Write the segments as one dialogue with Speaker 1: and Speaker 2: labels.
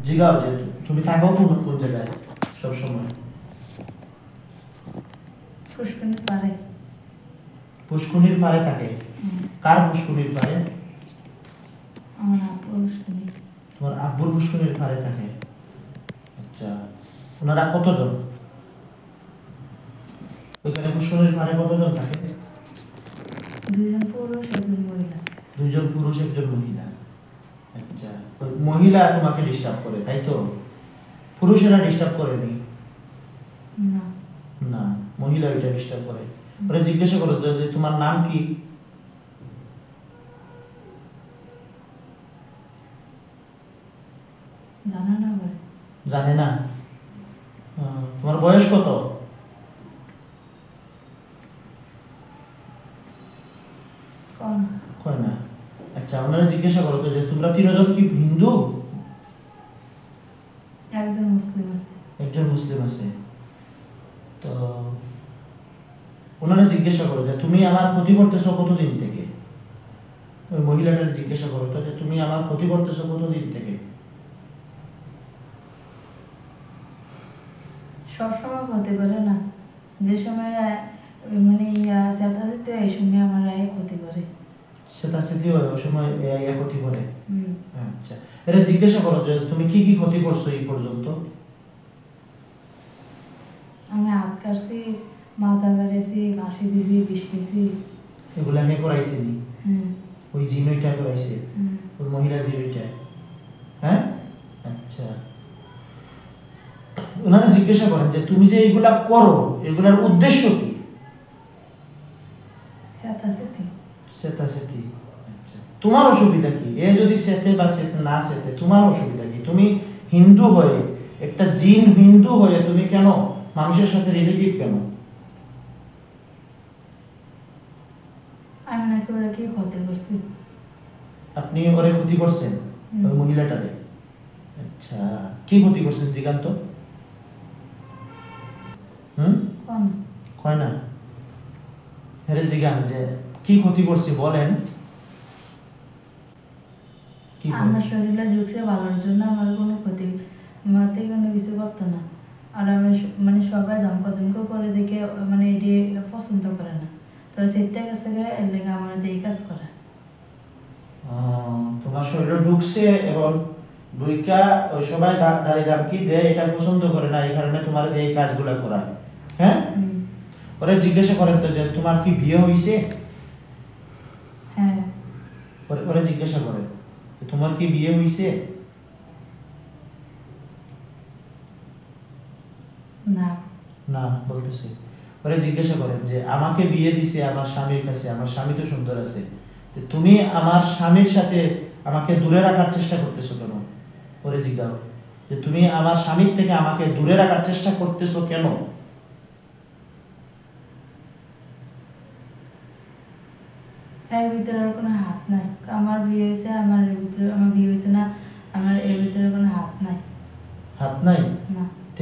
Speaker 1: জিগাও যে তুমি থাকো কোন কোন জায়গায় সব সময়?
Speaker 2: পুষ্করণীর পাড়ে।
Speaker 1: পুষ্করণীর পাড়ে থাকে? কার পুষ্করণীর পাড়ে?
Speaker 2: আমার আব্বুর পুষ্করণী।
Speaker 1: তোমার আব্বুর পুষ্করণীর পাড়ে থাকে? আচ্ছা, ওনারা কতজন ওইখানে পুষ্করণীর পাড়ে কতজন থাকে?
Speaker 2: 2 জন পুরুষ 1 জন মহিলা।
Speaker 1: 2 জন পুরুষ 1 জন মহিলা। আচ্ছা, ওই মহিলা তোমাকে ডিস্টার্ব করে তাই তো? পুরুষেরা ডিস্টার্ব করেনি?
Speaker 2: না
Speaker 1: না, মহিলা ওইটা ডিস্টার্ব করে। ওরা জিজ্ঞাসা করো যে তোমার নাম কি?
Speaker 2: জানা না বলে।
Speaker 1: জানে না? তোমার বয়স কত?
Speaker 2: কম।
Speaker 1: কয় না। আচ্ছা, ওনারা জিজ্ঞাসা করো তো যে তোমরা 3 জন কি হিন্দু?
Speaker 2: একজন মুসলিম আছে।
Speaker 1: একজন মুসলিম আছে। তো ওনারা জিজ্ঞাসা করো যে তুমি আমার ক্ষতি করতেছো কতদিন থেকে? ওই মহিলাটা জিজ্ঞাসা করো তো যে তুমি আমার ক্ষতি করতেছো কতদিন থেকে?
Speaker 2: সবসময় হতে পারে না, যে সময় মানে চেতা যেতে এই সময় আমার ক্ষতি করে।
Speaker 1: সেটা স্মৃতি হয় ওই সময় ক্ষতি করে। আচ্ছা, এটা জিজ্ঞাসা করো যে তুমি কি কি ক্ষতি করছো এই পর্যন্ত?
Speaker 2: আমি হাত কাটছি, মাথা কাটেছি, ঘাসি দিছি, বিষ পেয়েছি।
Speaker 1: এগুলো আমি করাইছি নি?
Speaker 2: হ্যাঁ।
Speaker 1: ওই জিন ওইটা করাইছে? ওই মহিলা জিন ওইটা? হ্যাঁ। আচ্ছা, ওনারা জিজ্ঞাসা করেন যে তুমি যে এইগুলা করো এগুলার উদ্দেশ্য কি?
Speaker 2: চেতাচেতি।
Speaker 1: চেতাচেতি। আচ্ছা, তোমার অসুবিধা কি? এ যদি চেতে বা চেতে না চেতে তোমার অসুবিধা কি? তুমি হিন্দু হয়ে, একটা জিন হিন্দু হয়ে তুমি কেন মানুষের সাথে রিলেটিভ কেন?
Speaker 2: আমি নাকি ওরা কি ক্ষতি করছি।
Speaker 1: আপনি ওরে ক্ষতি করছেন? ওই মহিলাটারে? আচ্ছা, কি ক্ষতি করছেন জিগান্ত? কয় না? হেরে জিগান যে কি ক্ষতি করছি বলেন।
Speaker 2: আমার শরীরে ঢুকছে ভালোর জন্য, আমার কোনো ক্ষতি মাতে কোনো কিছু করতো না। আর আমি মানে সবাই ধমক করে দেখে মানে এটি পছন্দ করে না, তো সেটা কাছে এর লেগে আমার এই কাজ করে।
Speaker 1: তোমার শরীরে ঢুকছে এবং দুইটা ওই সবাই দাঁড়িয়ে দামকি দেয়, এটা পছন্দ করে না, এই কারণে তোমার এই কাজগুলো করা। হ্যাঁ, ওরা জিজ্ঞাসা করেন তো যে তোমার কি বিয়ে হয়েছে?
Speaker 2: হ্যাঁ।
Speaker 1: ওরা জিজ্ঞাসা করে তোমার কি বিয়ে হয়েছে?
Speaker 2: না
Speaker 1: না বলতেছে। ওরা জিজ্ঞাসা করেন যে আমাকে বিয়ে দিছে আমার স্বামীর কাছে, আমার স্বামী তো সুন্দর আছে, তুমি আমার স্বামীর সাথে আমাকে দূরে রাখার চেষ্টা করতেছো কেন? ওরে জিজ্ঞাসা যে তুমি আমার স্বামীর থেকে আমাকে দূরে রাখার চেষ্টা করতেছো কেন?
Speaker 2: এর ভিতরে আর কোনো হাত নাই। আমার বিয়ে হয়েছে, আমার এর ভিতরে আমার বিয়ে হয়েছে না, আমার এর ভিতরে কোনো হাত নাই।
Speaker 1: হাত নাই?
Speaker 2: না।
Speaker 1: তো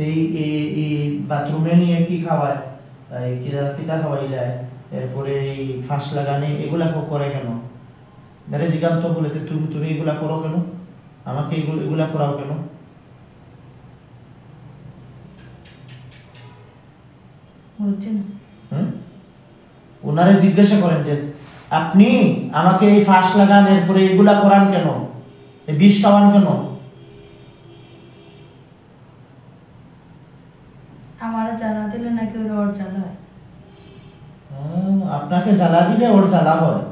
Speaker 1: এই বাথরুমে নিয়ে কি খাওয়ায়, কিতা খাওয়াই যায়, এরপরে এই ফাঁস লাগানি এগুলা করে কেন? ধরে জিজ্ঞান্ত বলে তুমি তুমি এগুলা করো কেন? আমাকে এগুলা করাও কেন?
Speaker 2: বুঝছি না।
Speaker 1: ওনারে জিজ্ঞাসা করেন যে আপনি আমাকে এই ফাঁস লাগান, এরপরে এগুলা করান কেন, এই বিষ খাওয়ান কেন?
Speaker 2: আমার জ্বালা দিলে নাকি ওর জ্বালা হয়।
Speaker 1: আপনাকে জ্বালা দিলে ওর জ্বালা হয়?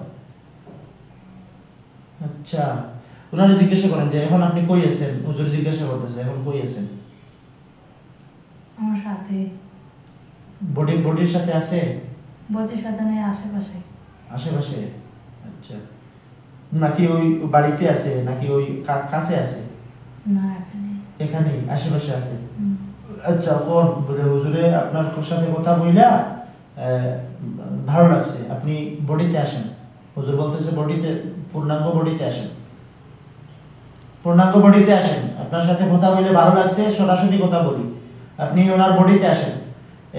Speaker 1: আচ্ছা, ওনারা জিজ্ঞাসা করেন যে এখন আপনি কই আছেন? হুজুর জিজ্ঞাসা করতেছে এখন কই আছেন?
Speaker 2: আমার সাথে।
Speaker 1: বডির সাথে আছে?
Speaker 2: বডির সাথে নেই, আশেপাশে।
Speaker 1: আশেপাশে? আচ্ছা, নাকি ওই বাড়িতে আছে নাকি ওই কাছে আছে?
Speaker 2: না, এখানে।
Speaker 1: এখানেই আশেপাশে আছে? আচ্ছা, কোন বলে হুজুরে আপনার সাথে কথা বইলা ভালো লাগছে, আপনি বডিতে আসেন। হুজুর বলতেছে বডিতে, পূর্ণাঙ্গ বডিতে আসেন, পূর্ণাঙ্গ বডিতে আসেন, আপনার সাথে কথা বলে ভালো লাগছে, সরাসরি কথা বলি, আপনি ওনার বডিতে আসেন,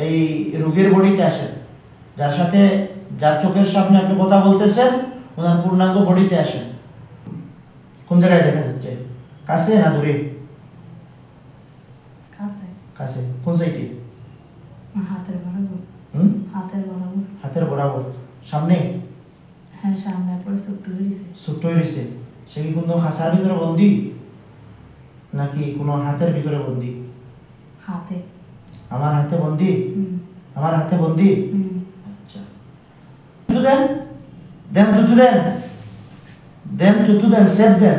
Speaker 1: এই রোগীর বডিতে আসেন, যার সাথে যার চোখের সামনে আপনি কথা বলতেছেন ওনার পূর্ণাঙ্গ বডিতে আসেন। কোন জায়গায় দেখা যাচ্ছে, কাছে না দূরে? কাছে কোন সাইডে?
Speaker 2: হাতের বরাবর।
Speaker 1: হুম,
Speaker 2: হাতের বরাবর।
Speaker 1: হাতের বরাবর সামনে?
Speaker 2: হ্যাঁ সামনে পরে ছোট্ট হয়েছে।
Speaker 1: ছোট্ট হয়েছে। সে কি কোনো হাসার ভিতরে বন্দি নাকি কোনো হাতের ভিতরে বন্দি?
Speaker 2: হাতে।
Speaker 1: আমার হাতে বন্দি?
Speaker 2: হুম।
Speaker 1: আমার হাতে বন্দি?
Speaker 2: হুম।
Speaker 1: আচ্ছা, থুতু দেন, দেন থুতু দেন, দেন থুতু দেন, সেপ দেন,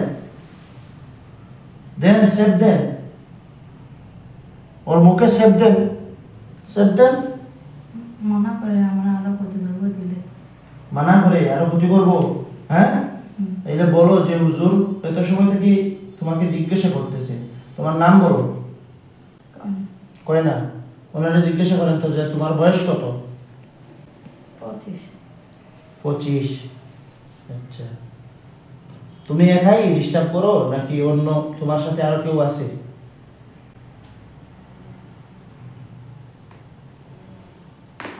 Speaker 1: দেন সেপ দেন, ওর মুখে সেপ দেন, সেপ দেন।
Speaker 2: মানা করে আমরা আরো ক্ষতি করবো দিলে।
Speaker 1: মানা করে আরো ক্ষতি করবো? হ্যাঁ,
Speaker 2: হুম।
Speaker 1: এইলে বলো যে হুজুর এত সময় থেকে তোমাকে জিজ্ঞাসা করতেছে, তোমার নাম বলো। কয় না? ওনারা জিজ্ঞাসা করেন তো যে তোমার বয়স কত?
Speaker 2: 25।
Speaker 1: 25। আচ্ছা, তুমি একাই ডিস্টার্ব করো নাকি অন্য তোমার সাথে আরো কেউ আছে?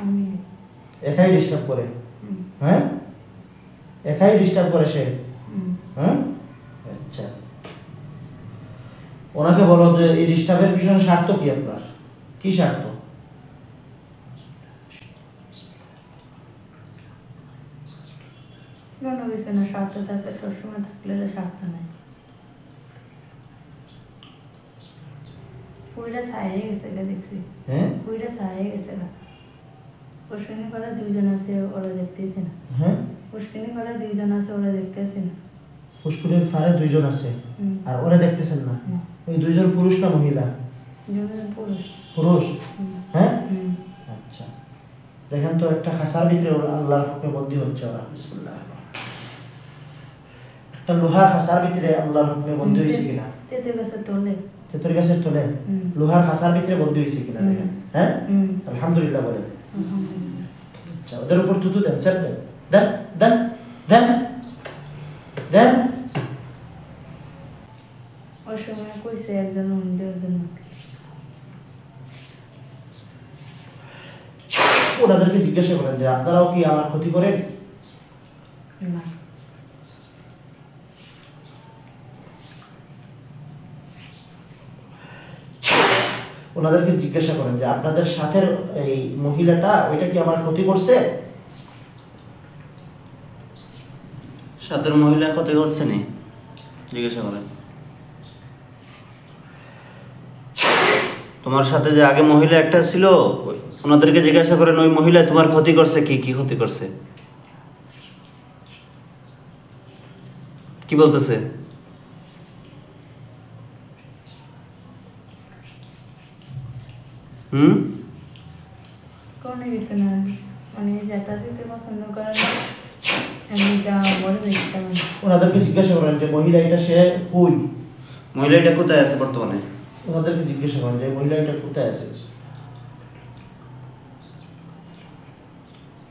Speaker 2: আমি।
Speaker 1: একাই ডিস্টার্ব করে?
Speaker 2: হুম।
Speaker 1: হ্যাঁ, একাই ডিস্টার্ব করে সে?
Speaker 2: হুম।
Speaker 1: হ্যাঁ, আচ্ছা। ওনাকে বলো যে এই ডিস্টার্বের পিছনে স্বার্থ কি আপনার? কি স্বার্থ?
Speaker 2: মনে হয়েছে না স্বার্থ থাকলে সবসময় থাকলে স্বার্থ নাই। পুইরা ছায়ে গেছে গা দেখছি।
Speaker 1: হ্যাঁ,
Speaker 2: পুইরা ছায়ে গেছে গা। পুষ্কিনি পাড়া 2 জন আছে ওরা দেখতেছে না।
Speaker 1: হ্যাঁ,
Speaker 2: পুষ্কিনি পাড়া 2 জন আছে ওরা দেখতেছে না।
Speaker 1: পুষ্কুরের ফারে 2 জন আছে
Speaker 2: হুম।
Speaker 1: আর ওরা দেখতেছেন না?
Speaker 2: না।
Speaker 1: ওই 2 জন পুরুষ না মহিলা?
Speaker 2: 2 জন পুরুষ।
Speaker 1: পুরুষ?
Speaker 2: হুম।
Speaker 1: হ্যাঁ,
Speaker 2: হুম।
Speaker 1: আচ্ছা। দেখেন তো একটা খাসার ভিতরে ওরা আল্লাহর হুকুমে বন্দী হচ্ছে ওরা। বিসমিল্লাহ। একটা লোহার খাসার ভিতরে আল্লাহর হুকুমে বন্দী হয়েছে কিনা?
Speaker 2: তেতে গেছে তোলে।
Speaker 1: তেতর গাছের তলে
Speaker 2: হুম।
Speaker 1: লোহার খাসার ভিতরে বন্দী হয়েছে কিনা
Speaker 2: হুম।
Speaker 1: দেখেন। হ্যাঁ,
Speaker 2: হুম।
Speaker 1: আলহামদুলিল্লাহ বলেন।
Speaker 2: আলহামদুলিল্লাহ।
Speaker 1: আচ্ছা, ওদের উপর থুতু দেন, স্যার দেন, দেন দেন দেন দেন।
Speaker 2: ওই সময় কইছে একজন হিন্দু একজন মুসলিম।
Speaker 1: ওনাদেরকে জিজ্ঞাসা করেন যে আপনারাও কি আমার ক্ষতি করেন?
Speaker 2: না।
Speaker 1: ওনাদেরকে জিজ্ঞাসা করেন যে আপনাদের সাথে এই মহিলাটা ওইটা কি আমার ক্ষতি করছে?
Speaker 3: সাথের মহিলা ক্ষতি করছে নি? জিজ্ঞাসা করেন। তোমার সাথে যে আগে মহিলা একটা ছিল ওনাদেরকে জিজ্ঞাসা করেন ওই মহিলা তোমার ক্ষতি করছে, কি কি ক্ষতি করছে? কি বলতেছে? হুম,
Speaker 2: কোনো কিছু না, মানে যেতে পছন্দ করে না এমনিটা বলে দেখতে হবে।
Speaker 1: ওনাদেরকে জিজ্ঞাসা করেন যে মহিলা এটা সে কই?
Speaker 3: মহিলা এটা কোথায় আছে বর্তমানে?
Speaker 1: ওনাদেরকে জিজ্ঞাসা করেন যে মহিলা এটা কোথায় আছে?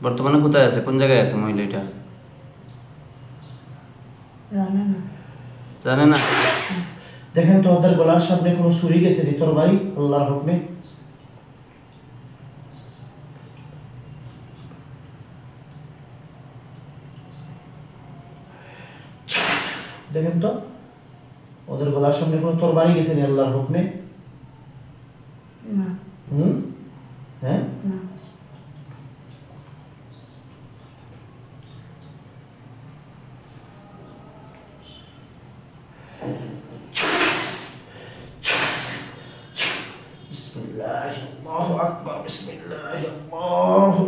Speaker 3: বর্তমানে কোথায় আছে, কোন জায়গায় আছে মহিলা এটা?
Speaker 2: জানে না।
Speaker 3: জানে না?
Speaker 1: দেখেন তো ওদের গলার সামনে কোনো ছুরি গেছে ভিতর বাড়ি আল্লাহর হুকমে? দেখেন তো ওদের গলার সামনে কোনো তরবারি গেছে নি আল্লাহর হুকমে?
Speaker 2: না।
Speaker 1: হুম, হ্যাঁ,
Speaker 2: না।
Speaker 1: বিসমিল্লাহ, আল্লাহু আকবার, বিসমিল্লাহ, আল্লাহু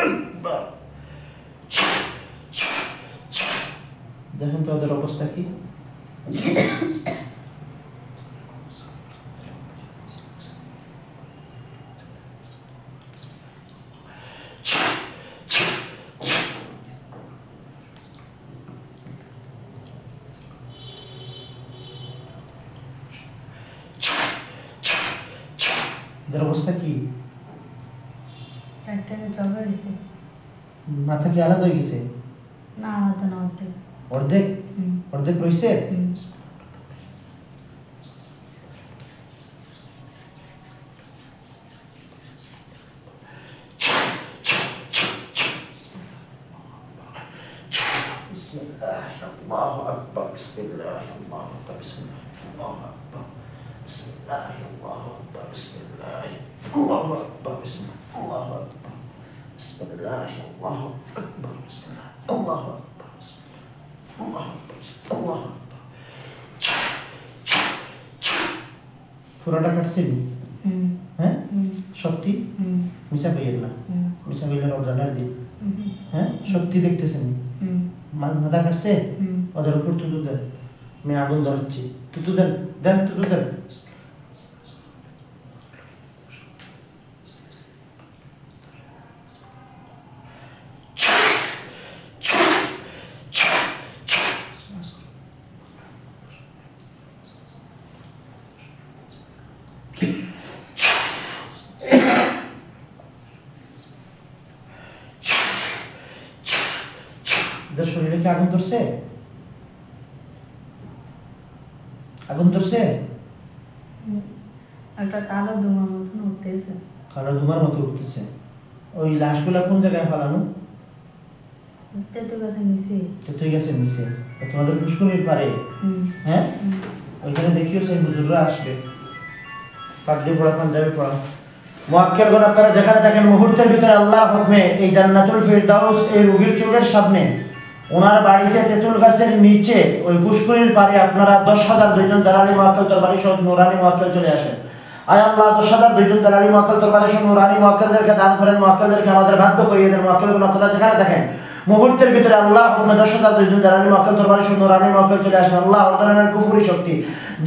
Speaker 1: আকবার। দেখেন তো ওদের অবস্থা কি? ওদের অবস্থা কি?
Speaker 2: একটা জবা দিছে।
Speaker 1: মাথা কি আলাদা হয়ে গেছে?
Speaker 2: না আলাদা না অর্ধেক।
Speaker 1: অর্ধেক?
Speaker 2: হুম।
Speaker 1: অর্ধেক রয়েছে?
Speaker 2: হুম।
Speaker 1: বিসমিল্লাহ, আল্লাহু আকবার, বিসমিল্লাহ, আল্লাহু আকবার, বিসমিল্লাহ, আল্লাহু আকবার, বিসমিল্লাহ, আল্লাহু আকবার, বিসমিল্লাহ আল্লাহু আকবার বিসমিল্লাহ আল্লাহু আকবার বিসমিল্লাহ আল্লাহু আকবার বিসমিল্লাহ আল্লাহু আকবার বিসমিল্লাহ আল্লাহু আকবার আল্লাহু আকবার পুরোটা কাটছেন হ্যাঁ সত্যি মিশা কইয়েন না মিশা কইলে রমজানের দিন হ্যাঁ সত্যি দেখতেছেন মাথা কাটছে ওদের উপর তুতু দেন আমি আগুন ধরাচ্ছি তুতু দেন দেন তুতু দেন শরীরে কি আগুন ধরছে আগুন ধরছে
Speaker 2: একটা কালো ধোঁয়ার মতন উঠতেছে
Speaker 1: কালো ধোঁয়ার মতো উঠতেছে ওই লাশগুলা কোন জায়গায় ফালানো
Speaker 2: তেতো গাছে নিচে
Speaker 1: তেতুই গাছের নিচে তোমাদের পুষ্করিণীর পারে হ্যাঁ ওইখানে দেখিও সেই হুজুররা আসবে পাগড়ি পড়া পাঞ্জাবি পড়া মুআক্কেলগণ আপনারা যেখানে থাকেন মুহূর্তের ভিতরে আল্লাহর হুকমে এই জান্নাতুল ফিরদাউস এই রোগীর চোখের সামনে ওনার বাড়িতে তেঁতুল গাছের নিচে ওই পুষ্করিণীর পারে আপনারা 10,000 দুইজন দালালি মুআক্কেল তরবারি সহ নূরানি মুআক্কেল চলে আসেন আয় আল্লাহ 10,000 দুইজন দালালি মুআক্কেল তরবারি সহ নূরানি মুআক্কেলদেরকে দান করেন মুআক্কেলদেরকে আমাদের ভাগ্য করিয়ে দেন মুআক্কেলগণ আপনারা যেখানে থাকেন মুহূর্তের ভিতরে আল্লাহর হুকমে 10,000 দুইজন দালালি মুআক্কেল তরবারি সহ নূরানি মুআক্কেল চলে আসেন আল্লাহ ধরনের কুফরি শক্তি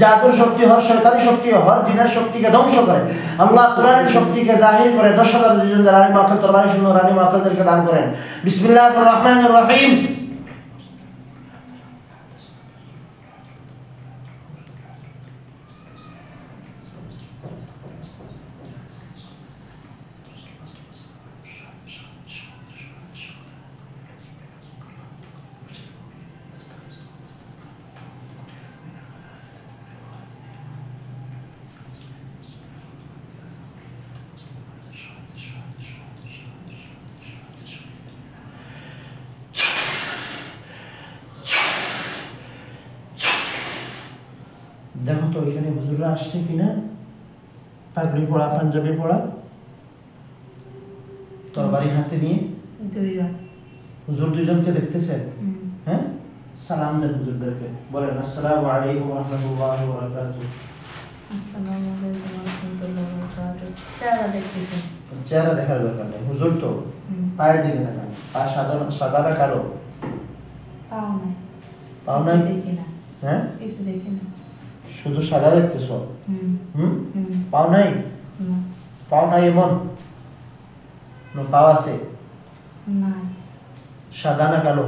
Speaker 1: জাদুর শক্তি হর শয়তানি শক্তি হর জিনের শক্তিকে ধ্বংস করে আল্লাহ কোরআনের শক্তিকে জাহির করে 10,000 দুইজন দালালি মুআক্কেল তরবারি সহ নূরানি মুআক্কেলদেরকে দান করেন বিসমিল্লাহির রহমানির রহিম দেখো তো ওইখানে হুজুররা আসছে কিনা পাগড়ি পড়া পাঞ্জাবি পড়া তরবারি হাতে নিয়ে
Speaker 2: দুইজন
Speaker 1: হুজুর দুইজনকে দেখতেছেন হ্যাঁ সালাম দেন হুজুরদেরকে বলেন আসসালামু আলাইকুম ওয়া রাহমাতুল্লাহি ওয়া বারাকাতুহু
Speaker 2: আসসালামু আলাইকুম ওয়া রাহমাতুল্লাহি ওয়া বারাকাতুহু চেহারা দেখতেছেন
Speaker 1: চেহারা দেখার দরকার নেই হুজুর তো পায়ের দিকে তাকান পা সাদা না কালো
Speaker 2: পাও নাই
Speaker 1: পাও নাই
Speaker 2: দেখি না
Speaker 1: হ্যাঁ
Speaker 2: কিছু দেখি না
Speaker 1: শুধু সাদা দেখতেছো
Speaker 2: হুম
Speaker 1: পাও নাই
Speaker 2: না
Speaker 1: পাও নাই এমন না পাও আছে
Speaker 2: না
Speaker 1: সাদা না কালো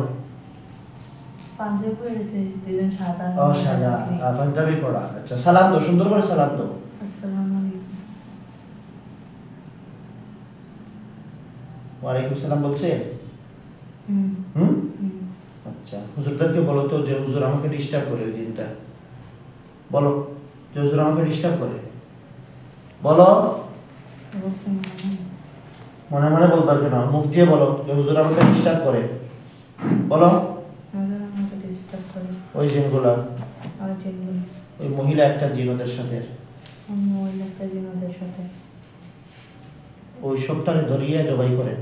Speaker 2: পাঞ্জাবি পরেছে দুইজন সাদা
Speaker 1: ও সাদা পাঞ্জাবি পড়া আচ্ছা সালাম দাও সুন্দর করে সালাম দাও
Speaker 2: আসসালামু আলাইকুম
Speaker 1: ওয়ালাইকুম সালাম বলছে
Speaker 2: হুম
Speaker 1: হুম
Speaker 2: হুম
Speaker 1: আচ্ছা হুজুরদেরকে বলো তো যে হুজুর আমাকে ডিস্টার্ব করে ওই দিনটা বলো যে হুজুর আমাকে ডিস্টার্ব করে বলো
Speaker 2: বলছেন
Speaker 1: মনে মনে বলবার কেন মুখ দিয়ে বলো যে হুজুর আমাকে ডিস্টার্ব করে বলো
Speaker 2: আমাকে ডিস্টার্ব করে
Speaker 1: ওই জিনগুলা
Speaker 2: আর জিনগুলো
Speaker 1: ওই মহিলা একটা জিন ওদের সাথে
Speaker 2: মহিলা একটা জিন ওদের সাথে
Speaker 1: ওই সবটারে ধরিয়ে জবাই করেন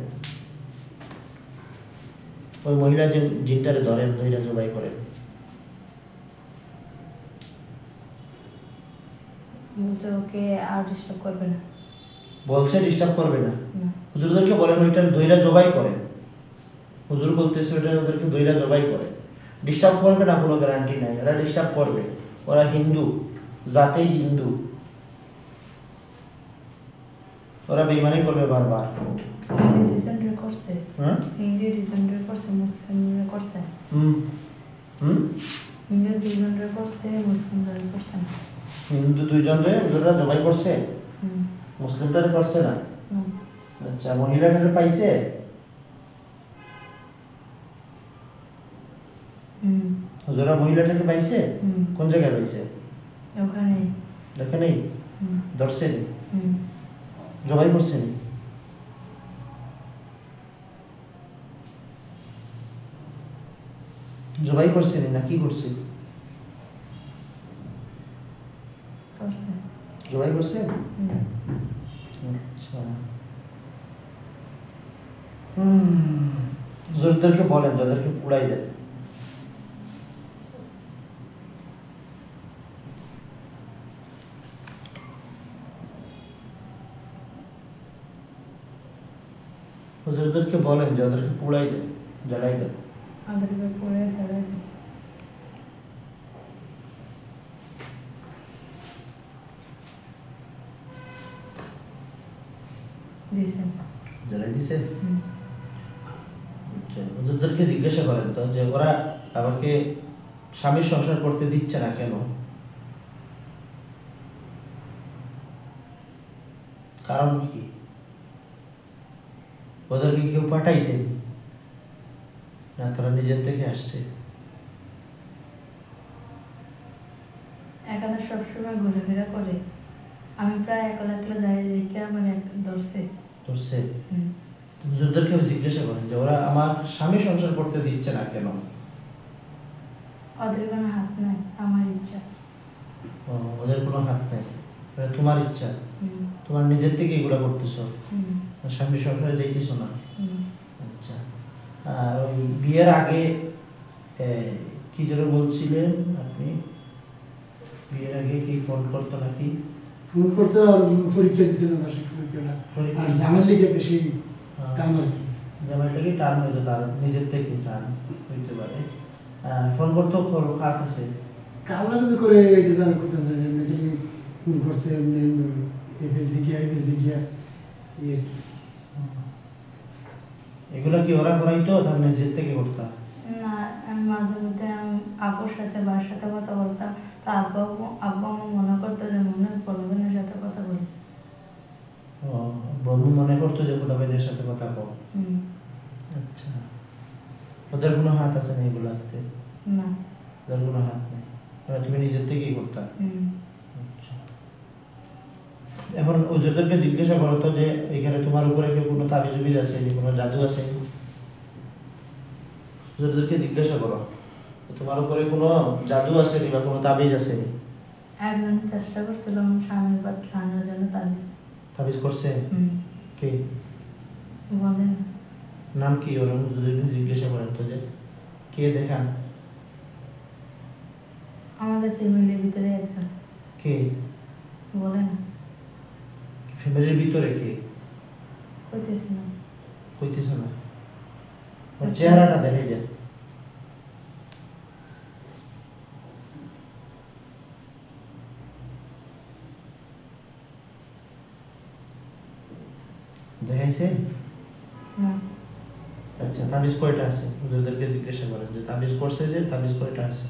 Speaker 1: ওই মহিলা জিনটারে ধরেন ধরিয়া জবাই করেন
Speaker 2: বলছে ওকে আর ডিস্টার্ব করবে না
Speaker 1: বলছে ডিস্টার্ব করবে না
Speaker 2: না
Speaker 1: হুজুরদেরকে বলেন ওইটার দইরা জবাই করেন হুজুর বলতেছে ওইটা ওদেরকে দইরা জবাই করে ডিস্টার্ব করবে না কোনো গ্যারান্টি নাই এরা ডিস্টার্ব করবে ওরা হিন্দু জাতেই হিন্দু ওরা বেইমানি করবে বারবার
Speaker 2: হিন্দি ডিসেন্ডার করছে
Speaker 1: হ্যাঁ
Speaker 2: হিন্দি ডিসেন্ডার করছে মুসলিমরা করছে
Speaker 1: হুম হুম
Speaker 2: হিন্দি ডিসেন্ডার করছে মুসলিমরা করছে না
Speaker 1: হিন্দু দুইজনরে হুজুররা জবাই করছে
Speaker 2: হুম
Speaker 1: মুসলিমটারে করছে না
Speaker 2: হুম
Speaker 1: আচ্ছা মহিলাটারে পাইছে
Speaker 2: হুম
Speaker 1: হুজুরা মহিলাটাকে পাইছে
Speaker 2: হুম
Speaker 1: কোন জায়গায় পাইছে
Speaker 2: ওখানে
Speaker 1: দেখে নেই
Speaker 2: হুম
Speaker 1: ধরছে নি
Speaker 2: হুম
Speaker 1: জবাই করছে নি জবাই করছে নি না কি করছে
Speaker 2: করছে
Speaker 1: জবাই করছে?
Speaker 2: হুম।
Speaker 1: আচ্ছা। হুজুরদেরকে বলেন যাদেরকে পুড়াই দেয়। হুজুরদেরকে বলেন যাদেরকে পুড়াই দেয়, জ্বালাই দেয়।
Speaker 2: আমাদেরকে পড়ে ঝাড়াই দিই। দিয়েছেন।
Speaker 1: জ্বালাই দিছে?
Speaker 2: হুম।
Speaker 1: আচ্ছা, হুজুরদেরকে জিজ্ঞাসা করেন তো যে ওরা আমাকে স্বামীর সংসার করতে দিচ্ছে না কেন? কারণ কি? ওদেরকে কেউ পাঠাইছে না তারা নিজের থেকে আসছে?
Speaker 2: এখানে সবসময় ঘোরাফেরা করে, আমি প্রায় একলা একলা যাই দেখে আমার ধরছে।
Speaker 1: ধরছে?
Speaker 2: হুম।
Speaker 1: হুজুরদেরকে জিজ্ঞাসা করেন যে ওরা আমার স্বামী সংসার করতে দিচ্ছে না কেন?
Speaker 2: ওদের কোনো হাত নাই, আমার ইচ্ছা।
Speaker 1: ও, ওদের কোনো হাত নেই, মানে তোমার ইচ্ছা,
Speaker 2: হুম।
Speaker 1: তোমার নিজের থেকে এগুলো করতেছো,
Speaker 2: হুম।
Speaker 1: স্বামী সংসারে দিতেছো না।
Speaker 2: হুম।
Speaker 1: আচ্ছা, আর ওই বিয়ের আগে কি যেন বলছিলেন আপনি, বিয়ের আগে কি ফোন করতো নাকি?
Speaker 4: ফোন করতে আর পরীক্ষা দিয়েছিলাম বার্ষিক পরীক্ষাটা,
Speaker 1: পরীক্ষা
Speaker 4: আর
Speaker 1: দিয়েছিলেন?
Speaker 4: জামার লিগে বেশি টান আর কি।
Speaker 1: জামাইটাকে টান হইতো, তার নিজের থেকে টান হইতে পারে। ফোন করতো কার কাছে?
Speaker 4: কার লাগে করে এটা জানা করতাম না, এমনি খালি ফোন করতে এমনি এফএসি গিয়া ইয়ে
Speaker 1: এগুলো কি ওরা করাইতো, তার নিজের থেকে করতাম?
Speaker 2: না, আমি মাঝে মধ্যে আব্বুর সাথে বার সাথে কথা বলতাম, তো আব্বু আমার মনে করতো যে মনে হয় প্রলোভনের সাথে কথা বলি।
Speaker 1: ও, বন্ধু মনে করতো যে গোলাপের সাথে কথা কও।
Speaker 2: হুম।
Speaker 1: আচ্ছা, ওদের কোনো হাত আছে না এগুলাতে?
Speaker 2: না।
Speaker 1: ওদের কোনো হাত নেই, তুমি নিজের থেকেই করতা?
Speaker 2: হুম।
Speaker 1: আচ্ছা। এখন ওদেরকে জিজ্ঞাসা করো তো যে এখানে তোমার উপরে কেউ কোনো তাবিজ উবিজ আছে, কোনো জাদু আছে? ওদেরকে জিজ্ঞাসা করো তোমার উপরে কোনো জাদু আছে বা কোনো তাবিজ আছে?
Speaker 2: একজন চেষ্টা করছিল আমার স্বামীর বাদ খাওয়ানোর জন্য তাবিজ।
Speaker 1: তাবিজ করছে?
Speaker 2: হুম।
Speaker 1: কে?
Speaker 2: বলেন।
Speaker 1: নাম কি ওর? ওদেরকে জিজ্ঞাসা করেন তো যে কে দেখান।
Speaker 2: আমাদের ফ্যামিলির ভিতরে একজন।
Speaker 1: কে?
Speaker 2: বলে না।
Speaker 1: ফ্যামিলির ভিতরে কে?
Speaker 2: কইতেছি না।
Speaker 1: কইতেছে না? ওর চেহারাটা দেখে যায়। দেখাইছে?
Speaker 2: না।
Speaker 1: আচ্ছা, তাবিজ কয়টা আছে? ওদেরকে জিজ্ঞাসা করেন যে তাবিজ করছে, যে তাবিজ কয়টা আছে?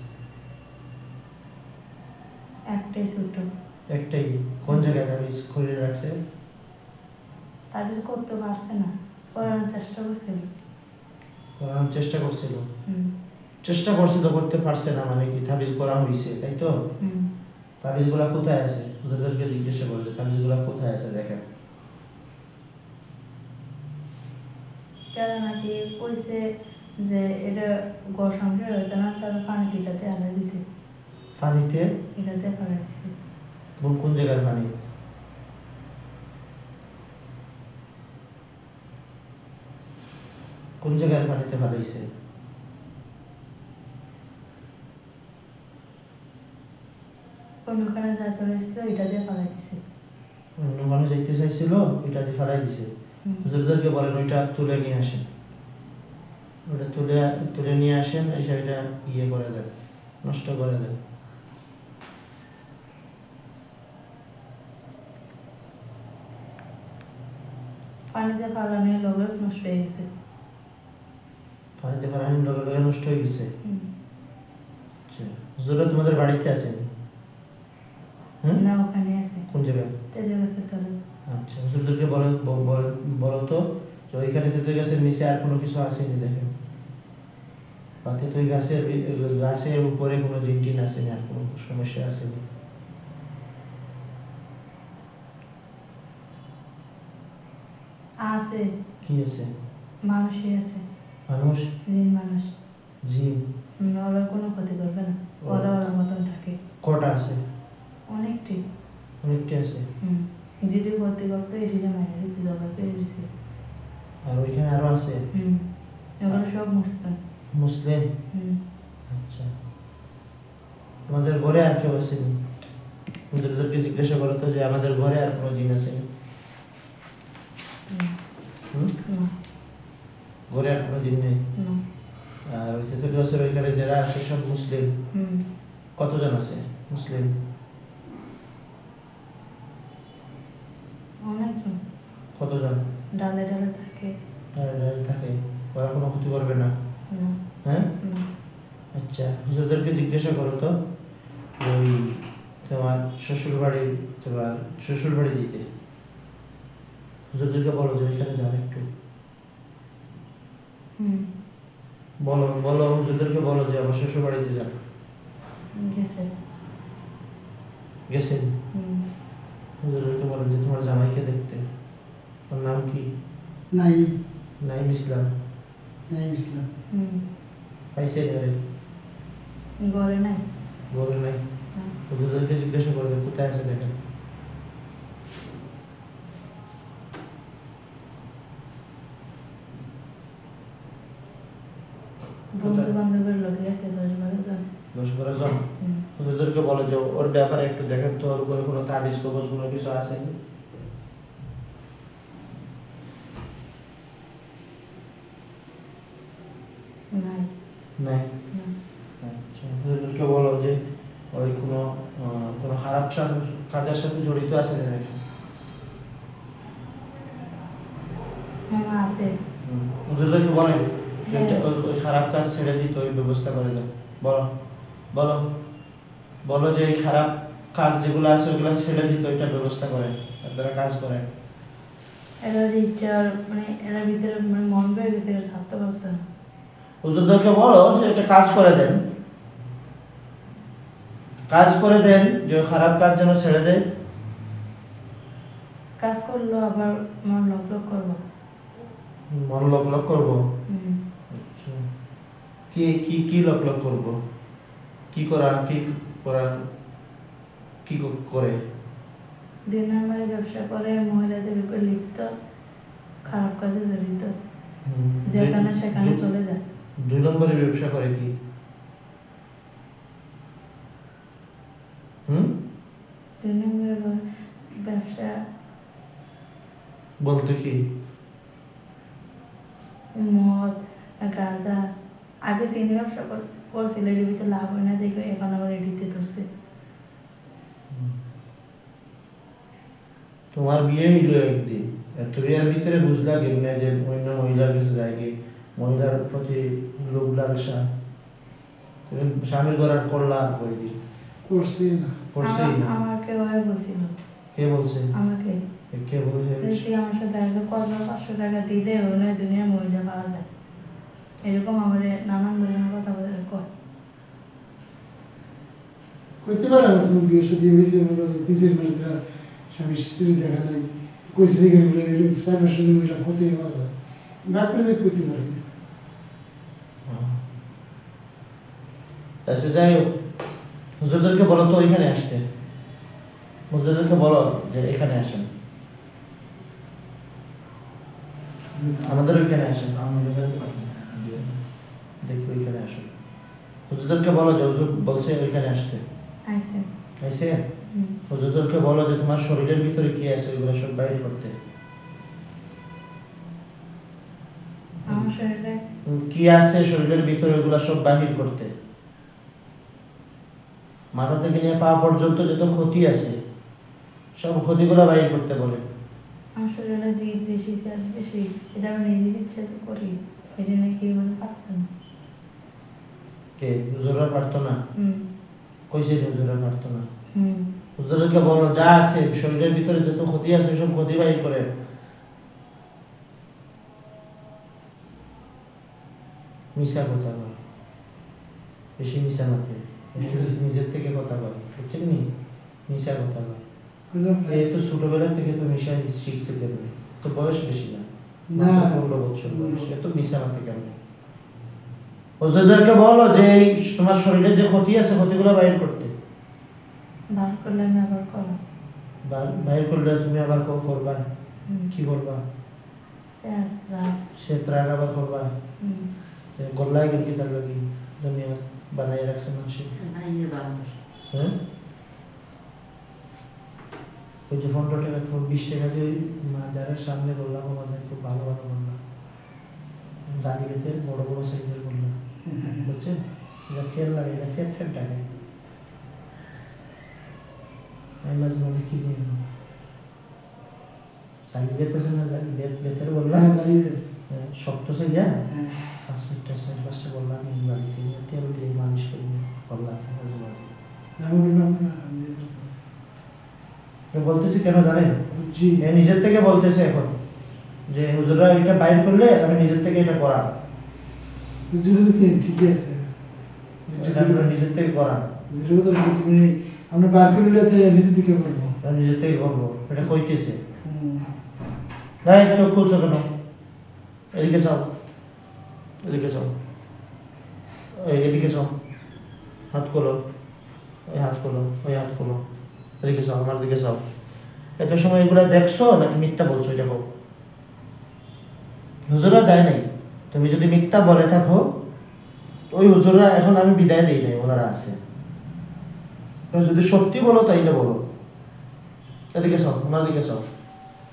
Speaker 2: একটাই ছোট।
Speaker 1: একটাই? কোন জায়গায় তাবিজ করে রাখছে?
Speaker 2: তাবিজ করতে পারছে না, করানোর চেষ্টা করছিল।
Speaker 1: করানোর চেষ্টা করছিল?
Speaker 2: হুম।
Speaker 1: চেষ্টা করছে তো করতে পারছে না, মানে কি তাবিজ করা হয়েছে তাই তো?
Speaker 2: হুম।
Speaker 1: তাবিজগুলা কোথায় আছে? ওদেরকে জিজ্ঞাসা করলে তাবিজগুলা কোথায় আছে দেখেন।
Speaker 2: তারা নাকি কইছে যে এটা গড় সংসার হইতো না, তারা পানি দিটাতে আলা দিছে।
Speaker 1: পানিতে?
Speaker 2: এটাতে ফেলা দিছে।
Speaker 1: কোন জায়গার পানি? কোন জায়গার পানিতে ফেলাইছে?
Speaker 2: অন্যখানে যাইতে হয়েছিল, এটা দিয়ে ফেলা দিছে।
Speaker 1: অন্য মানুষ যাইতে চাইছিল, এটা দিয়ে ফেলাই দিছে।
Speaker 2: হুম।
Speaker 1: হুজুরদেরকে বলেন ওইটা তুলে নিয়ে আসেন, ওটা তুলে নিয়ে আসেন, এসে ওইটা ইয়ে করে দেন, নষ্ট করে দেন।
Speaker 2: পানিতে ফালানোর লগে নষ্ট হয়ে গেছে।
Speaker 1: পানিতে ফেলানোর লগে লগে নষ্ট হয়ে গেছে?
Speaker 2: হুম।
Speaker 1: আচ্ছা, হুজুররা তোমাদের বাড়িতে আছেন?
Speaker 2: না, ওখানে আছে,
Speaker 1: কোন জায়গায়?
Speaker 2: তেজে গাছের তলে।
Speaker 1: আচ্ছা, হুজুরদেরকে বলো তো যে ওইখানে তেঁতুল গাছের নিচে আর কোনো কিছু আসেনি দেখেন, বা তেঁতুল গাছের উপরে কোনো জিনটিন আসেনি, আর কোনো সমস্যা আসেনি?
Speaker 2: আছে।
Speaker 1: কি আছে?
Speaker 2: মানুষই আছে।
Speaker 1: মানুষ?
Speaker 2: জিন মানুষ।
Speaker 1: জিন?
Speaker 2: ওরা কোনো ক্ষতি করবে না, ওরা ওরা মতন থাকে।
Speaker 1: কটা আছে?
Speaker 2: অনেকটি।
Speaker 1: অনেকটি আছে।
Speaker 2: যেটি করতে করতে এটিকে মাইনে দিচ্ছি, জবা করে দিচ্ছি।
Speaker 1: আর ওইখানে আরো আছে
Speaker 2: এগুলো সব মুসলিম।
Speaker 1: মুসলিম? আচ্ছা, তোমাদের ঘরে আর কেউ আসেনি? হুজুরদেরকে জিজ্ঞাসা করো তো যে আমাদের ঘরে আর কোনো জিন আছে? ঘরে আর কোনো জিন নেই? আর ওই চতুর্থ বছর ওইখানে যারা আছে সব মুসলিম? কতজন আছে মুসলিম?
Speaker 2: অনেকজন।
Speaker 1: কতজন?
Speaker 2: ডালে ডালে থাকে।
Speaker 1: ডালে ডালে থাকে, ওরা কোনো ক্ষতি করবে না? হ্যাঁ। আচ্ছা, হুজুরদেরকে জিজ্ঞাসা করো তো ওই তোমার শ্বশুর বাড়ি দিতে হুজুরদেরকে বলো যে ওইখানে যাও একটু। বলো বলো হুজুরদেরকে বলো যে আমার শ্বশুর বাড়িতে যাও। গেছেন? হুজুরদেরকে বলো যে তোমার জামাইকে দেখতে। ওর নাম কি? নাইম ইসলাম। পাইছে ঘরে?
Speaker 2: ঘরে নাই।
Speaker 1: ঘরে নাই? হুজুরদেরকে জিজ্ঞাসা করবে কোথায় আছে দেখেন।
Speaker 2: বন্ধু বান্ধবের লোকে আছে 10-12 জন।
Speaker 1: 10-12 জন? হুজুরদেরকে বলো যে ওর ব্যাপারে একটু দেখেন তো, ওর ঘরে কোনো তাবিজ কবজ কোনো কিছু আছে?
Speaker 2: নাই।
Speaker 1: নাই? আচ্ছা, হুজুরদেরকে বলো যে ওই কোনো খারাপ কাজের সাথে জড়িত আছে নাকি?
Speaker 2: আছে।
Speaker 1: হুজুরদেরকে বলেন ওই খারাপ কাজ ছেড়ে দিতে ওই ব্যবস্থা করে দেন। বলো বলো বলো যে এই খারাপ কাজ যেগুলো আছে ওইগুলো ছেড়ে দিতে ওইটার ব্যবস্থা করেন, আপনারা কাজ করেন।
Speaker 2: এরা ইচ্ছা মানে এরা ভিতরে মানে মন পেয়ে গেছে, এরা ছাড়তে পারতো না।
Speaker 1: হুজুরদেরকে বলো যে এটা কাজ করে দেন, কাজ করে দেন যে খারাপ কাজ যেন ছেড়ে দেয়।
Speaker 2: কাজ করলো আবার মন লক লক করবো।
Speaker 1: মন লক লক করবো? আচ্ছা, কি কি কি লক লক করবো? কি করা কি করে?
Speaker 2: 2 নম্বরে ব্যবসা করে, মহিলাদের উপর লিপ্ত, খারাপ কাজে জড়িত, যেখানে সেখানে চলে যায়।
Speaker 1: 2 নম্বরে ব্যবসা করে কি?
Speaker 2: 2 নম্বরে ব্যবসা
Speaker 1: বলতে কি?
Speaker 2: মদ, গাঁজা। আগে চিনি ব্যবসা করছিল, এর ভিতরে লাভ হয় না দেখে এখন আবার এডিতে ধরছে।
Speaker 1: তোমার বিয়ে হইল একদিন, তুমি এর ভিতরে বুঝলা কেমনে যে অন্য মহিলার কাছে যায় কি, মহিলার প্রতি লোভ লালসা তুমি স্বামীর ঘর আর করলা আর করে দি
Speaker 4: করছি না।
Speaker 2: আমাকে ওই বলছিল।
Speaker 1: কে বলছে?
Speaker 2: আমাকে।
Speaker 1: কে বলছে?
Speaker 2: আমার সাথে একজন করলো 500 টাকা দিলে অন্য দুনিয়া মহিলা পাওয়া যায়, এরকম আমার নানান ধরনের কথা বলে কয়।
Speaker 4: করতে পারে না, কোনো বিয়ে সাথে হয়েছে বলো 3 মাস ধরে স্বামী স্ত্রী দেখা নাই, কইছে থেকে বলে 4 মাস ধরে মহিলা হতে পাওয়া যায়, না করে যে করতে পারে না।
Speaker 1: আচ্ছা, যাই হোক, হুজুরদেরকে বলো তো ওইখানে আসতে। হুজুরদেরকে বলো যে এখানে আসেন, আমাদের ওইখানে আসেন, দেখি ওইখানে আসুন। হুজুরদেরকে বলো যে হুজুর বলছে ওইখানে আসতে। আইছে? হুজুরদেরকে বলো যে তোমার শরীরের ভিতরে কি আছে ওইগুলো সব বাইর করতে।
Speaker 2: আমার শরীরে
Speaker 1: কি আছে শরীরের ভিতরে ওইগুলো সব বাহির করতে। মাথা থেকে নিয়ে পা পর্যন্ত যত ক্ষতি আছে সব ক্ষতিগুলো বাইর করতে বলে।
Speaker 2: আমার শরীরে জিদ বেশি, স্যার বেশি, এটা আমি নিজের ইচ্ছা করি, এটা নাকি বলে পারতো না।
Speaker 1: কে? হুজুররা পারতো না? কইছে হুজুররা পারতো না?
Speaker 2: হুম।
Speaker 1: হুজুরকে বলো যা আছে শরীরের ভিতরে যত ক্ষতি আছে সব ক্ষতি বাইর করে। মিশা কথা বল, বেশি মিশা মাতে, নিজের থেকে কথা বল, বুঝছেন নি? মিশা কথা বল। এই তো ছোটবেলা থেকে তো মিশা শিখছে কেমনে, তো বয়স বেশি না, মাত্র 15 বছর বয়স, এত মিশা মাতে কেমনে? হুজুরদেরকে বলো যে তোমার শরীরে যে ক্ষতি আছে ক্ষতিগুলো বাইর করতে।
Speaker 2: বার করলে আমি আবার করো।
Speaker 1: বাইর করলে তুমি আবার করবা কি করবা?
Speaker 2: স্যার রাত
Speaker 1: সে ত্রাগ আবার করবা গল্লায় গেল কি তার লাগি দুনিয়া বানাই রাখছে মানুষ। হ্যাঁ ওই যে 15 টাকা 20 টাকা দিয়ে মাদারের সামনে বললাম আমাদের খুব ভালো ভালো বললাম জানিবেতে বড় বড় সাইজের বললাম বুঝছেন? এটা তেল লাগে, এটা ফেট ফেট লাগে। আমি মাঝে মাঝে কিনে জানিবেতেছে না, বেতের বললাম
Speaker 4: জানিবে
Speaker 1: শক্ত সাইজা ফার্স্টে বললাম বাড়িতে তেল দিয়ে মালিশ করি বললাম মাঝে মাঝে।
Speaker 4: আমি বললাম
Speaker 1: বলতেছি কেন জানেন?
Speaker 4: জি
Speaker 1: নিজের থেকে বলতেছে এখন যে হুজুররা এটা বাইর করলে আমি নিজের থেকে এটা করা,
Speaker 4: হুজুরে তো ঠিকই আছে,
Speaker 1: নিজের থেকে করা,
Speaker 4: হুজুরে তো মানে আমরা বার করলে তো নিজে থেকে করবো,
Speaker 1: নিজের থেকে করবো এটা কইতেছে। নাই চোখ খুলছো কেন? এদিকে যাও, এদিকে যাও, এদিকে যাও, হাত খোলো, ওই হাত খোলো, ওই হাত খোলো, এদিকে যাও, আমার দিকে যাও। এত সময় এগুলা দেখছো নাকি মিথ্যা বলছো? এটা হোক হুজুরা যায় নাই, তুমি যদি মিথ্যা বলে থাকো ওই হুজুরা এখন আমি বিদায় দিই নাই, ওনারা আছে। যদি সত্যি বলো তাইলে বলো, এদিকে যাও, ওনার দিকে যাও।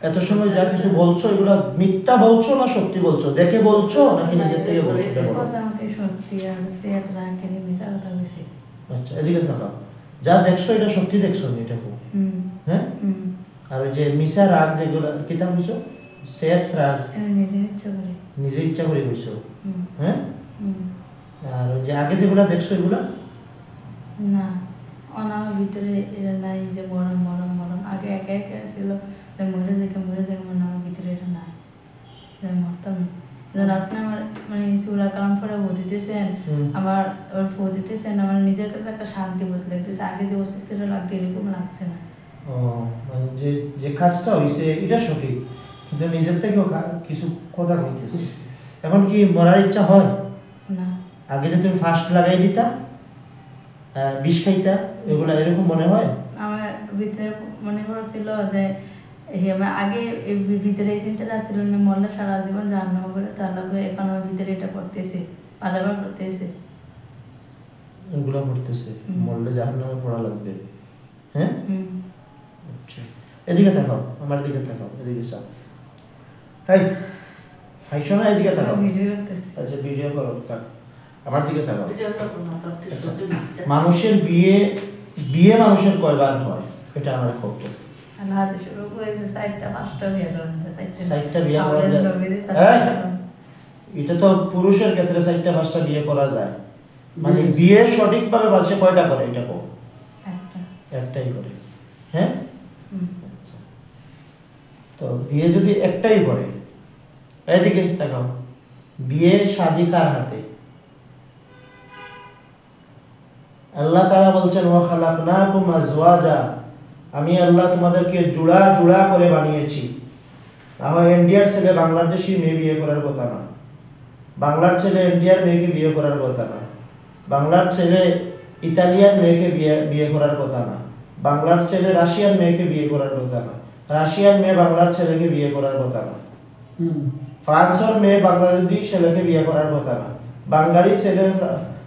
Speaker 1: এত সময় যা কিছু বলছো এগুলা মিথ্যা বলছো না সত্যি বলছো? দেখে বলছো নাকি নিজের থেকে বলছো?
Speaker 2: সত্যি আর স্যার রাখেনি মিশা কথা বলছি।
Speaker 1: আচ্ছা এদিকে থাকা, যা দেখছো এটা সত্যি দেখছো নি এটা খুব? হ্যাঁ আর ওই যে মিশা রাগ যেগুলো কিতাব বুঝছো সেট রাগ নিজে ইচ্ছা করে কইছো। হ্যাঁ আর ওই যে আগে যেগুলা দেখছো এগুলা
Speaker 2: না অনার ভিতরে এটা নাই যে মরণ মরণ মরণ আগে একা একা ছিল মরে দেখে আমার ভিতরে এটা নাই মরতাম না। যেন আপনি আমার মানে চূড়া কালাম পরে ভো দিতেছেন, আমার ভো দিতেছেন, আমার নিজের কাছে একটা শান্তি বোধ লাগতেছে। আগে যে অসুস্থতা লাগতো এরকম লাগছে না।
Speaker 1: ও মানে যে যে কাজটা হইছে এটা সঠিক, কিন্তু নিজের থেকেও কিছু কথা কইতেছে। এখন কি মরার ইচ্ছা হয়
Speaker 2: না? আগে
Speaker 1: যে তুমি ফার্স্ট লাগাই দিতা বিষ খাইতা এগুলা এরকম মনে হয়?
Speaker 2: আমার ভিতরে মনে পড়ছিল যে আগে ভিতরে এই চিন্তাটা ছিল না মরলে সারা জীবন জাহান্নাম করে, তাহলে এখন আমার ভিতরে এটা করতেছে, বারবার করতেছে
Speaker 1: এগুলা করতেছে মরলে জাহান্নামে পড়া লাগবে। হ্যাঁ আচ্ছা এদিকে তাকাও, আমার দিকে তাকাও, এদিকে চাও। হাই হাইছো না, এদিকে তাকাও। আচ্ছা ভিডিও করো, আমার দিকে তাকাও। মানুষের বিয়ে বিয়ে মানুষের কয়বার হয় এটা আমার কত? এটা তো পুরুষের ক্ষেত্রে 4-5টা বিয়ে করা যায়, মানে বিয়ে সঠিকভাবে বাংলাদেশে কয়টা করে এটা কো? একটাই করে। হ্যাঁ তো বিয়ে যদি একটাই করে, এদিকে তাকাও, বিয়ে শাদী কার হাতে? আল্লাহ তাআলা বলছেন ওয়া খালাকনাকুম আজওয়াজা, আমি আল্লাহ তোমাদেরকে জোড়া জোড়া করে বানিয়েছি। তাহলে ইন্ডিয়ার ছেলে বাংলাদেশি মেয়ে বিয়ে করার কথা না, বাংলার ছেলে ইন্ডিয়ার মেয়েকে বিয়ে করার কথা না, বাংলার ছেলে ইতালিয়ান মেয়েকে বিয়ে করার কথা না, বাংলার ছেলে রাশিয়ান মেয়েকে বিয়ে করার কথা না, রাশিয়ান মেয়ে বাংলার ছেলেকে বিয়ে করার কথা না, ফ্রান্সের মেয়ে বাংলাদেশি ছেলেকে বিয়ে করার কথা না, বাঙালি ছেলে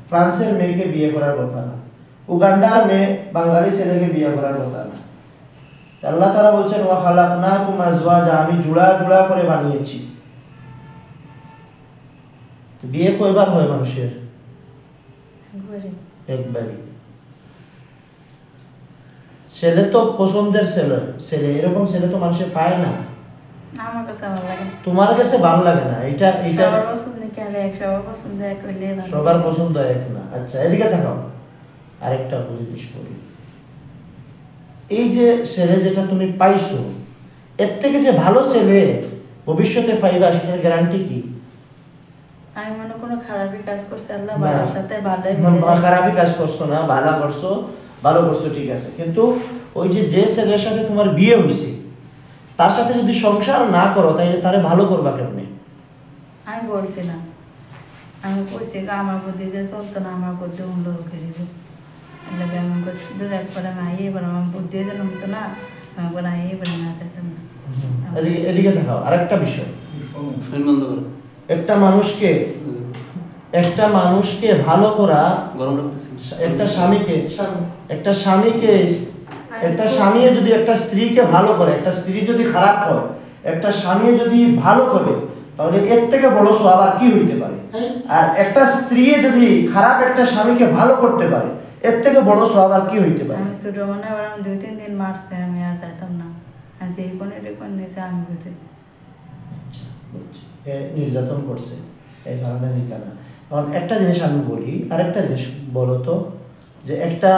Speaker 1: ফ্রান্সের মেয়েকে বিয়ে করার কথা না, উগান্ডার মেয়ে বাঙালি ছেলেকে বিয়ে করার কথা না। আল্লাহ তাআলা বলছেন ওয়া খালাকনাকুম আজওয়াজা, আমি জোড়া জোড়া করে বানিয়েছি। বিয়ে কয়বার হয় মানুষের? একবারই। ছেলে তো পছন্দের ছেলে এরকম ছেলে তো মানুষে পায় না।
Speaker 2: আমার কাছে ভালো লাগে,
Speaker 1: তোমার কাছে ভালো লাগে না, এটা
Speaker 2: সবার পছন্দ কেন এক, সবার পছন্দ এক হইলে ভালো।
Speaker 1: সবার পছন্দ এক না। আচ্ছা এদিকে তাকাও, আরেকটা জিনিস বলি, এই যে ছেলে যেটা তুমি পাইছো এর থেকে যে ভালো ছেলে ভবিষ্যতে পাইবা সেটার গ্যারান্টি কি?
Speaker 2: আমি মনে কোনো খারাপই কাজ করছি, আল্লাহ ভালোর সাথে ভালোই
Speaker 1: খারাপই কাজ করছো না, ভালো করছো ঠিক আছে, কিন্তু ওই যে ছেলের সাথে তোমার বিয়ে হয়েছে তার সাথে যদি সংসার না করো তাহলে তারে ভালো করবা কেমনে?
Speaker 2: আমি বলছি না, আমি কইছি আমার বুদ্ধি যে চলতো না, আমার বুদ্ধি অন্য করে দিব। এমন করছি একবার আমি আইয়ে এবার আমার বুদ্ধি যেন হতো না, আমাকে না এই বলে না চাইতাম না।
Speaker 1: এদিকে এদিকে দেখাও আরেকটা বিষয়।
Speaker 3: ফ্যান বন্ধ করো।
Speaker 1: একটা মানুষকে ভালো করা,
Speaker 3: গরম লাগতেছে।
Speaker 1: একটা স্বামীকে
Speaker 2: আমি
Speaker 1: একটা স্বামী যদি একটা স্ত্রীকে ভালো করে, একটা স্ত্রী যদি খারাপ করে, একটা স্বামী যদি ভালো করে, তাহলে এর থেকে বড় সওয়াব আর কি হইতে পারে? আর একটা স্ত্রী যদি খারাপ একটা স্বামীকে ভালো করতে পারে, এর থেকে বড় সওয়াব আর কি হইতে পারে?
Speaker 2: আমি ছোট মনে হয় 2-3 দিন মারছে, আমি আর চাইতাম না। আর যেই কোন নিয়েছে আমি বুঝি।
Speaker 1: আচ্ছা, বুঝছি। এ নির্যাতন করছে, এই কারণে নিতে না। কারণ একটা জিনিস আমি বলি, আরেকটা জিনিস বলো তো, যে একটা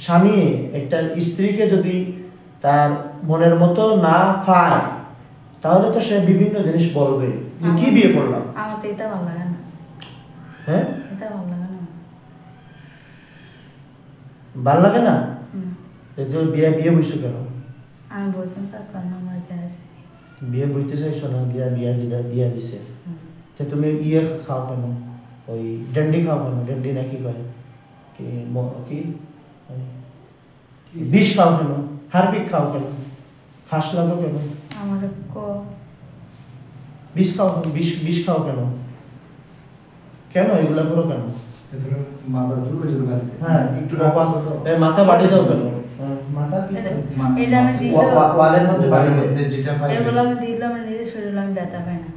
Speaker 1: স্বামী একটা স্ত্রীকে যদি তার মনের মতো না পায়, তাহলে তো সে বিভিন্ন জিনিস বলবে যে কি বিয়ে করলাম।
Speaker 2: আমার তো এটা ভালো লাগে না।
Speaker 1: হ্যাঁ,
Speaker 2: এটা ভালো লাগে না।
Speaker 1: ভাল লাগে না?
Speaker 2: হুম।
Speaker 1: এই যে বিয়ে বইছো কেন?
Speaker 2: আমি বলতাম চাচ্ছিলাম না, আমার ইতিহাস আছে।
Speaker 1: বিয়ে বইতে চাইছো না? বিয়া দিছে। তো তুমি খাও কেন? ওই ডেন্ডি খাও কেন? ডেন্ডি নাকি কয় কি কি বিষ খাও কেন? হারপিক খাও কেন? ফাঁস লাগো কেন?
Speaker 2: আমার
Speaker 1: বিষ খাও কেন? বিষ খাও কেন? কেন এগুলা করো কেন? হ্যাঁ, মাথা বাড়ি দাও কেন? মাথা কি
Speaker 2: এটা আমি দিই
Speaker 1: ওয়ালের মধ্যে বাড়ি দাও।
Speaker 2: এগুলো আমি দিলাম, আমার নিজের শরীরে আমি ব্যথা পাই না।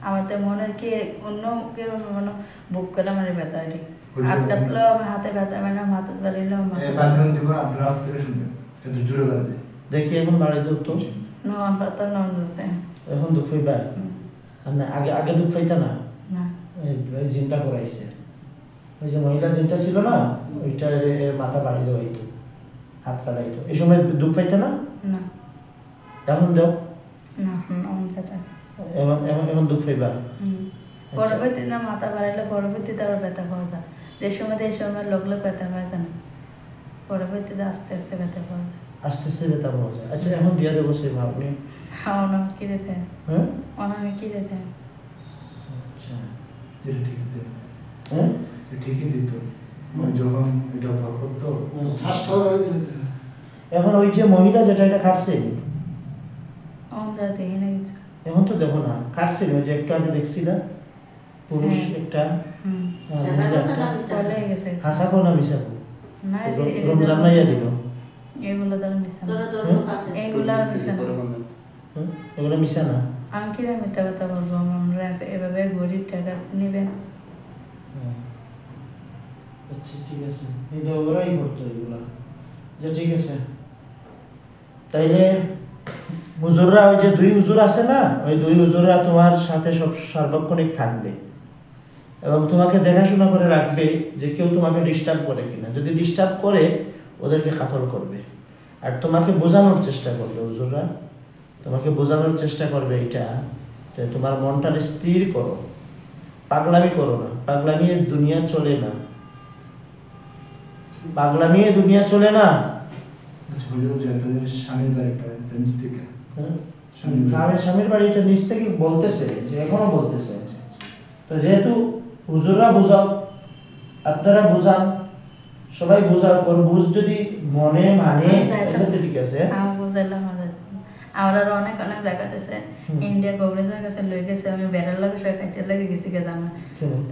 Speaker 2: আমার তো মনে হয় কি অন্য কেউ মনে বুক করে আমার ব্যথা হয়। হাত কাটলেও আমার হাতে ব্যথা পাই না, মাথা বাড়িলেও
Speaker 1: দেখি এখন বাড়ি দাও তো।
Speaker 2: নন পাতা নন দিতে
Speaker 1: এখন দুঃখ পাইবা? আগে দুঃখ পাইতা না?
Speaker 2: না।
Speaker 1: এই জিনটা করাইছে, ওই যে মহিলা জিনটা ছিল না, ওইটা মাথা বাড়ি দেওয়াইতো, হাত কাটাইতো। এই সময় দুঃখ পাইতা না?
Speaker 2: না
Speaker 1: এখন দাও
Speaker 2: না, নন পাতা
Speaker 1: এখন দুঃখ পাইবা?
Speaker 2: পরবর্তীতে না মাথা বাড়াইলে পরবর্তীতে আবার ব্যথা পাওয়া যায়। যে সময় এই সময় লোক ব্যথা পাওয়া যায় না, পরবর্তীতে আস্তে আস্তে ব্যথা পাওয়া যায়।
Speaker 1: আস্তে আস্তে ব্যথা পাওয়া যায়। আচ্ছা, এখন দিয়া দেবো সেই ভাবনি।
Speaker 2: অনাম কি দিতে?
Speaker 1: হ্যাঁ,
Speaker 2: অনামে কি দিতে?
Speaker 1: আচ্ছা,
Speaker 5: ঠিকই দিত যখন এটা করতো।
Speaker 1: এখন ওই যে মহিলা যেটা এটা কাটছে,
Speaker 2: আমরা দেখি না কিছু।
Speaker 1: এখন তো দেখো না কাটছে, ওই যে একটু আগে দেখছি না, পুরুষ একটা
Speaker 2: চলে গেছে।
Speaker 1: হাসাকো না মিশাকো?
Speaker 2: না,
Speaker 1: রমজান মাইয়া দিল।
Speaker 2: এগুলো ধরো মিশা না, এগুলো আর মিশা না।
Speaker 1: এগুলো মিশা না।
Speaker 2: আমি কিরা মিথ্যা কথা বলবো? আমরা এভাবে গরিব টাকা নিবেন।
Speaker 1: আচ্ছা, ঠিক আছে, এটা ওরাই করতো এগুলা। যে ঠিক আছে, তাইলে হুজুররা, ওই যে 2 হুজুর আছে না, ওই 2 হুজুররা তোমার সাথে সব সার্বক্ষণিক থাকবে এবং তোমাকে দেখাশোনা করে রাখবে যে কেউ তোমাকে ডিস্টার্ব করে কিনা। যদি ডিস্টার্ব করে, ওদেরকে কাতল করবে আর তোমাকে বোঝানোর চেষ্টা করবে। হুজুররা তোমাকে বোঝানোর চেষ্টা করবে এটা, যে তোমার মনটা স্থির করো, পাগলামি করো না। পাগলামি দুনিয়া চলে না, পাগলামি দুনিয়া চলে না। স্বামীর বাড়িটা নিচ থেকে বলতেছে, যে এখনো বলতেছে। তো যেহেতু হুজুররা বুঝাও, আপনারা বুঝান, সবাই বুঝাও। ওর বুঝ যদি মনে মানে তাহলে ঠিক আছে।
Speaker 2: আমি বুঝাইলাম আমরা অনেক অনেক জায়গা আছে, ইন্ডিয়া কংগ্রেসের কাছে লই গেছে। আমি বেড়ার লাগে সবাই কাছে লেগে গেছি গে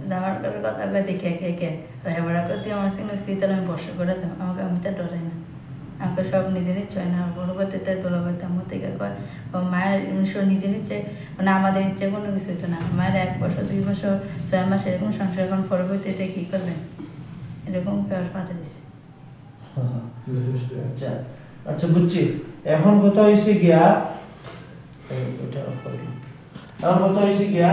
Speaker 2: জামার করে কথা কয়ে দেখে কে এবার তুই আমার সঙ্গে স্থিত আমি বর্ষ করে দেব। আমাকে আমি তো ডরাই না, আমাকে সব নিজে নিশ্চয় না। পরবর্তীতে তোলা করতে আমার থেকে কয় মায়ের নিজে নিশ্চয়, মানে আমাদের ইচ্ছে কোনো কিছু হইতো না। মায়ের 1 বছর 2 বছর 6 মাস এরকম সংসার, এখন পরবর্তীতে কি করবেন এরকম কেউ পাঠিয়ে দিচ্ছে।
Speaker 1: আচ্ছা আচ্ছা, বুঝছি। এখন কথা হয়েছে গিয়া, এখন কথা হয়েছে গিয়া